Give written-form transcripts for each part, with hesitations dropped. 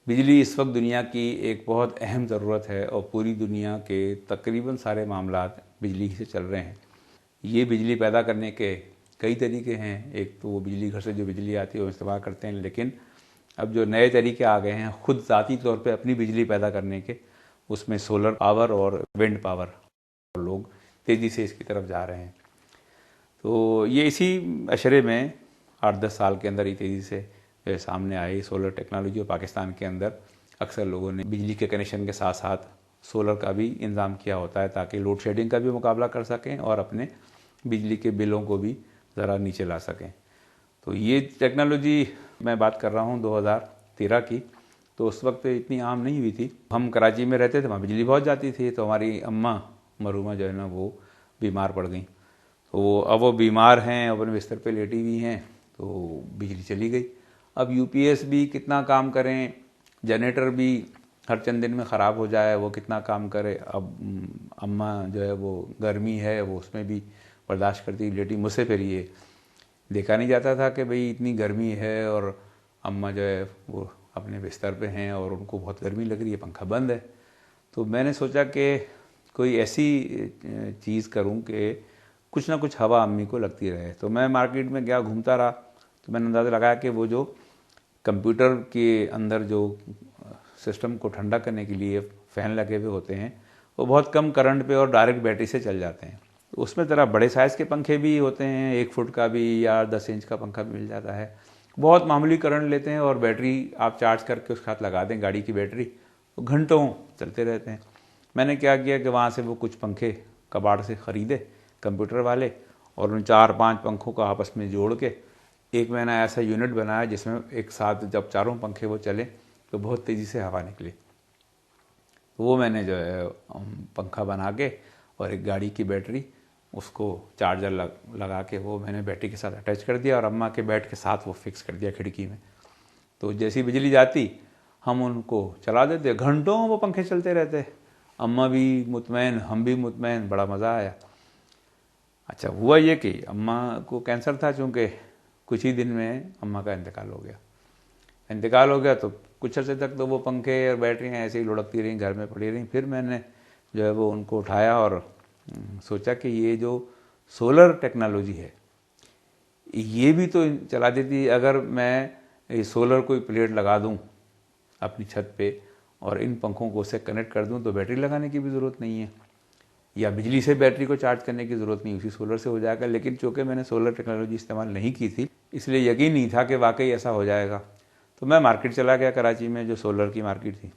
बिजली इस वक्त दुनिया की एक बहुत अहम ज़रूरत है और पूरी दुनिया के तकरीबन सारे मामलात बिजली से चल रहे हैं। ये बिजली पैदा करने के कई तरीके हैं। एक तो वो बिजली घर से जो बिजली आती है वो इस्तेमाल करते हैं, लेकिन अब जो नए तरीके आ गए हैं खुद ज़ाती तौर पे अपनी बिजली पैदा करने के, उसमें सोलर पावर और विंड पावर, लोग तेज़ी से इसकी तरफ जा रहे हैं। तो ये इसी अशरे में 8-10 साल के अंदर ही तेज़ी से सामने आई सोलर टेक्नोलॉजी। और पाकिस्तान के अंदर अक्सर लोगों ने बिजली के कनेक्शन के साथ साथ सोलर का भी इंतज़ाम किया होता है ताकि लोड शेडिंग का भी मुकाबला कर सकें और अपने बिजली के बिलों को भी ज़रा नीचे ला सकें। तो ये टेक्नोलॉजी मैं बात कर रहा हूँ 2013 की, तो उस वक्त इतनी आम नहीं हुई थी। हम कराची में रहते थे, वहाँ बिजली बहुत जाती थी, तो हमारी अम्मा मरूमा जो है ना वो बीमार पड़ गई। तो अब वो बीमार हैं, अपने बिस्तर पे लेटी हुई हैं, तो बिजली चली गई। अब यूपीएस भी कितना काम करें, जनरेटर भी हर चंद दिन में ख़राब हो जाए, वो कितना काम करे। अब अम्मा जो है वो गर्मी है वो उसमें भी बर्दाश्त करती लेटी। मुझसे फिर ये देखा नहीं जाता था कि भाई इतनी गर्मी है और अम्मा जो है वो अपने बिस्तर पे हैं और उनको बहुत गर्मी लग रही है, पंखा बंद है। तो मैंने सोचा कि कोई ऐसी चीज़ करूं कि कुछ ना कुछ हवा अम्मी को लगती रहे। तो मैं मार्केट में गया, घूमता रहा, तो मैंने अंदाज़ा लगाया कि वो जो कंप्यूटर के अंदर जो सिस्टम को ठंडा करने के लिए फ़ैन लगे हुए होते हैं वो बहुत कम करंट पे और डायरेक्ट बैटरी से चल जाते हैं। तो उसमें ज़रा बड़े साइज़ के पंखे भी होते हैं, 1 फुट का भी या 10 इंच का पंखा भी मिल जाता है। बहुत मामूली करंट लेते हैं और बैटरी आप चार्ज करके उसके हाथ लगा दें, गाड़ी की बैटरी, तो घंटों चलते रहते हैं। मैंने क्या किया कि वहाँ से वो कुछ पंखे कबाड़ से ख़रीदे कंप्यूटर वाले, और उन 4-5 पंखों को आपस में जोड़ के एक मैंने ऐसा यूनिट बनाया जिसमें एक साथ जब चारों पंखे वो चले तो बहुत तेज़ी से हवा निकली। तो वो मैंने जो है पंखा बना के और एक गाड़ी की बैटरी, उसको चार्जर लगा के वो मैंने बैटरी के साथ अटैच कर दिया और अम्मा के बेड के साथ वो फिक्स कर दिया खिड़की में। तो जैसी बिजली जाती हम उनको चला देते, घंटों वो पंखे चलते रहते। अम्मा भी मुतमैन, हम भी मुतमैन, बड़ा मज़ा आया। अच्छा, हुआ ये कि अम्मा को कैंसर था, चूँकि कुछ ही दिन में अम्मा का इंतकाल हो गया। तो कुछ अर्से तक तो वो पंखे और बैटरियाँ ऐसे ही लुढ़कती रहीं, घर में पड़ी रहीं। फिर मैंने जो है वो उनको उठाया और सोचा कि ये जो सोलर टेक्नोलॉजी है ये भी तो चला देती। अगर मैं सोलर कोई प्लेट लगा दूं अपनी छत पे और इन पंखों को उससे कनेक्ट कर दूं तो बैटरी लगाने की भी ज़रूरत नहीं है, या बिजली से बैटरी को चार्ज करने की ज़रूरत नहीं, उसी सोलर से हो जाएगा। लेकिन चूँकि मैंने सोलर टेक्नोलॉजी इस्तेमाल नहीं की थी इसलिए यकीन नहीं था कि वाकई ऐसा हो जाएगा। तो मैं मार्केट चला गया कराची में, जो सोलर की मार्केट थी,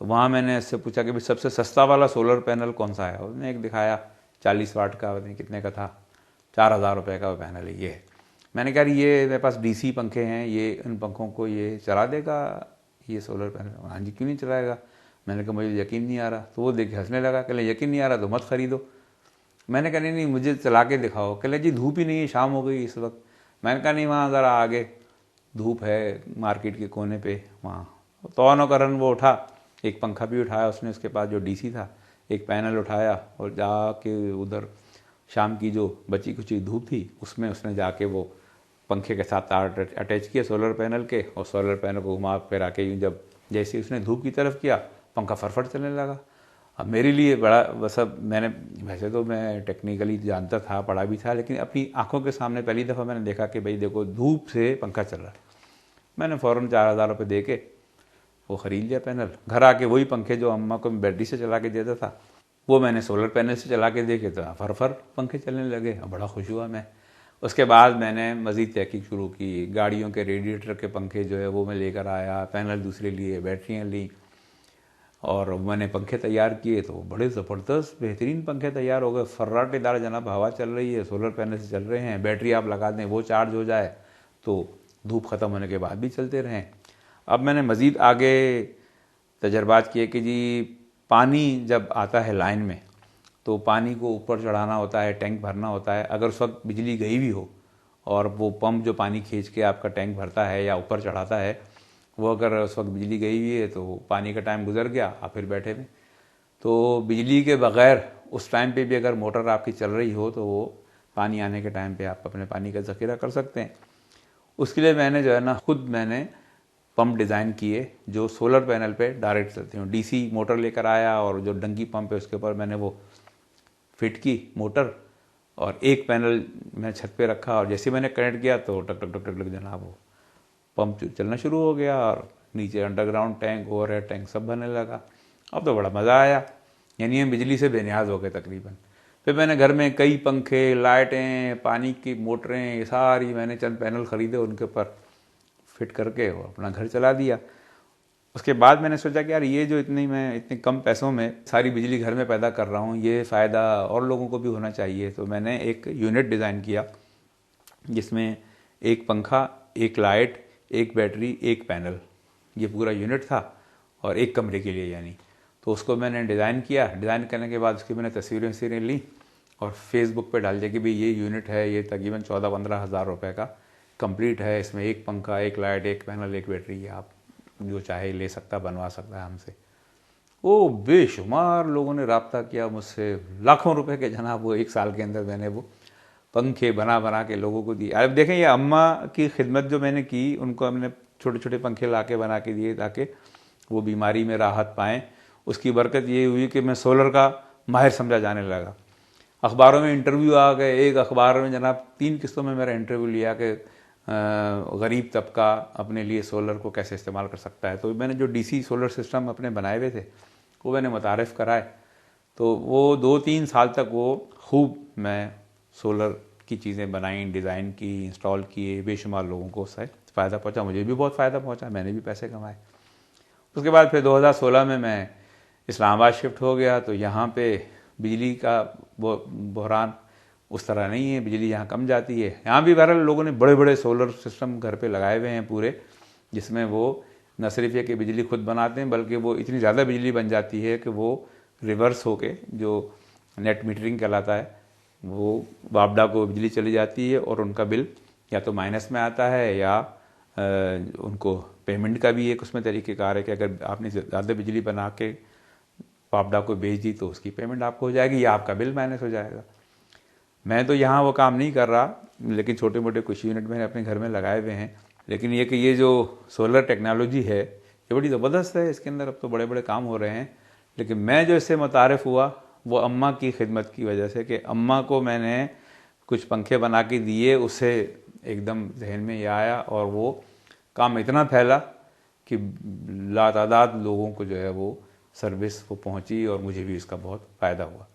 तो वहाँ मैंने इससे पूछा कि भाई सबसे सस्ता वाला सोलर पैनल कौन सा है। उसने एक दिखाया 40 वाट का, पता नहीं कितने का था, 4,000 रुपये का वो पैनल है। ये मैंने कहा ये मेरे पास डीसी पंखे हैं, ये इन पंखों को ये चला देगा ये सोलर पैनल? हाँ जी, क्यों नहीं चलाएगा। मैंने कहा मुझे यकीन नहीं आ रहा। तो वो देख हंसने लगा, कहले यकीन नहीं आ रहा तो मत खरीदो। मैंने कहा नहीं मुझे चला के दिखाओ। कहले जी धूप ही नहीं है, शाम हो गई इस वक्त। मैंने कहा नहीं, वहाँ ज़रा आगे धूप है मार्केट के कोने पे, वहाँ। तो ऑन करन वो उठा, एक पंखा भी उठाया उसने, उसके पास जो डीसी था, एक पैनल उठाया और जाके उधर शाम की जो बची कुची धूप थी उसमें उसने जाके वो पंखे के साथ तार अटैच किया सोलर पैनल के, और सोलर पैनल को घुमा फिरा के यूँ जब जैसे उसने धूप की तरफ किया पंखा फटफट चलने लगा। अब मेरे लिए बड़ा बस, अब मैंने वैसे तो मैं टेक्निकली जानता था, पढ़ा भी था, लेकिन अपनी आंखों के सामने पहली दफ़ा मैंने देखा कि भाई देखो धूप से पंखा चल रहा है। मैंने फ़ौरन 4,000 रुपये दे के वो ख़रीद लिया पैनल। घर आके वही पंखे जो अम्मा को बैटरी से चला के देता था वो मैंने सोलर पैनल से चला के देखे, तो फर पंखे चलने लगे। बड़ा खुश हुआ मैं। उसके बाद मैंने मज़ीद तहकीक शुरू की, गाड़ियों के रेडिएटर के पंखे जो है वो मैं लेकर आया, पैनल दूसरे लिए, बैटरियाँ ली और मैंने पंखे तैयार किए। तो बड़े ज़बरदस्त बेहतरीन पंखे तैयार हो गए, फर्राटेदार जनाब, हवा चल रही है, सोलर पैनल से चल रहे हैं, बैटरी आप लगा दें वो चार्ज हो जाए तो धूप ख़त्म होने के बाद भी चलते रहें। अब मैंने मज़ीद आगे तजर्बात किए कि जी पानी जब आता है लाइन में तो पानी को ऊपर चढ़ाना होता है, टैंक भरना होता है। अगर उस वक्त बिजली गई भी हो और वो पंप जो पानी खींच के आपका टैंक भरता है या ऊपर चढ़ाता है, वो अगर उस वक्त बिजली गई हुई है तो पानी का टाइम गुजर गया, आप फिर बैठे में। तो बिजली के बग़ैर उस टाइम पे भी अगर मोटर आपकी चल रही हो तो वो पानी आने के टाइम पे आप अपने पानी का ज़ख़ीरा कर सकते हैं। उसके लिए मैंने जो है ना खुद मैंने पंप डिज़ाइन किए जो सोलर पैनल पे डायरेक्ट चलते हैं। डीसी मोटर लेकर आया और जो डंकी पंप है उसके ऊपर मैंने वो फिट की मोटर, और एक पैनल मैं छत पे रखा, और जैसे मैंने कनेक्ट किया तो टक टक टक टक टक जनाब वो पंप चलना शुरू हो गया और नीचे अंडरग्राउंड टैंक, ओवरहेड टैंक सब बनने लगा। अब तो बड़ा मज़ा आया, यानी हम बिजली से बेनियाज हो गए तकरीबन। फिर मैंने घर में कई पंखे, लाइटें, पानी की मोटरें, ये सारी मैंने चंद पैनल ख़रीदे, उनके ऊपर फिट करके वो अपना घर चला दिया। उसके बाद मैंने सोचा कि यार ये जो मैं इतने कम पैसों में सारी बिजली घर में पैदा कर रहा हूँ, ये फ़ायदा और लोगों को भी होना चाहिए। तो मैंने एक यूनिट डिज़ाइन किया जिसमें एक पंखा, एक लाइट, एक बैटरी, एक पैनल, ये पूरा यूनिट था, और एक कमरे के लिए यानी। तो उसको मैंने डिज़ाइन किया। डिज़ाइन करने के बाद उसकी मैंने तस्वीरें ली और फेसबुक पे डाल दिया कि भाई ये यूनिट है, ये तकरीबन 14-15 हज़ार रुपये का कंप्लीट है। इसमें एक पंखा, एक लाइट, एक पैनल, एक बैटरी, आप जो चाहे ले सकता, बनवा सकता है हमसे। वो बेशुमार लोगों ने रब्ता किया मुझसे, लाखों रुपए के जनाब वो एक साल के अंदर मैंने वो पंखे बना बना के लोगों को दिए। अब देखें, ये अम्मा की खिदमत जो मैंने की, उनको हमने छोटे छोटे पंखे ला के बना के दिए ताकि वो बीमारी में राहत पाएँ। उसकी बरकत ये हुई कि मैं सोलर का माहिर समझा जाने लगा। अखबारों में इंटरव्यू आ गए, एक अखबार में जनाब 3 किस्तों में मेरा इंटरव्यू लिया कि गरीब तबका अपने लिए सोलर को कैसे इस्तेमाल कर सकता है। तो मैंने जो डीसी सोलर सिस्टम अपने बनाए हुए थे वो मैंने मुतारिफ़ कराए। तो वो 2-3 साल तक वो खूब मैं सोलर की चीज़ें बनाई, डिज़ाइन की, इंस्टॉल किए, बेशुमार लोगों को उससे फ़ायदा पहुंचा, मुझे भी बहुत फ़ायदा पहुंचा, मैंने भी पैसे कमाए। उसके बाद फिर 2016 में मैं इस्लामाबाद शिफ्ट हो गया। तो यहाँ पे बिजली का बहरान उस तरह नहीं है, बिजली यहाँ कम जाती है। यहाँ भी बहरहाल लोगों ने बड़े बड़े सोलर सिस्टम घर पे लगाए हुए हैं पूरे, जिसमें वो न सिर्फ ये कि बिजली खुद बनाते हैं, बल्कि वो इतनी ज़्यादा बिजली बन जाती है कि वो रिवर्स होके जो नेट मीटरिंग कहलाता है, वो बापडा को बिजली चली जाती है और उनका बिल या तो माइनस में आता है या उनको पेमेंट का भी एक उसमें तरीक़ेकार है कि अगर आपने ज़्यादा बिजली बना के बापडा को भेज दी तो उसकी पेमेंट आपको हो जाएगी या आपका बिल माइनस हो जाएगा। मैं तो यहाँ वो काम नहीं कर रहा, लेकिन छोटे मोटे कुछ यूनिट मैंने अपने घर में लगाए हुए हैं। लेकिन ये कि ये जो सोलर टेक्नोलॉजी है ये बड़ी ज़बरदस्त है, इसके अंदर अब तो बड़े बड़े काम हो रहे हैं। लेकिन मैं जो इससे मुतारिफ़ हुआ वो अम्मा की खिदमत की वजह से, कि अम्मा को मैंने कुछ पंखे बना के दिए, उससे एकदम जहन में ये आया और वो काम इतना फैला कि लातादाद लोगों को जो है वो सर्विस वो पहुंची और मुझे भी इसका बहुत फ़ायदा हुआ।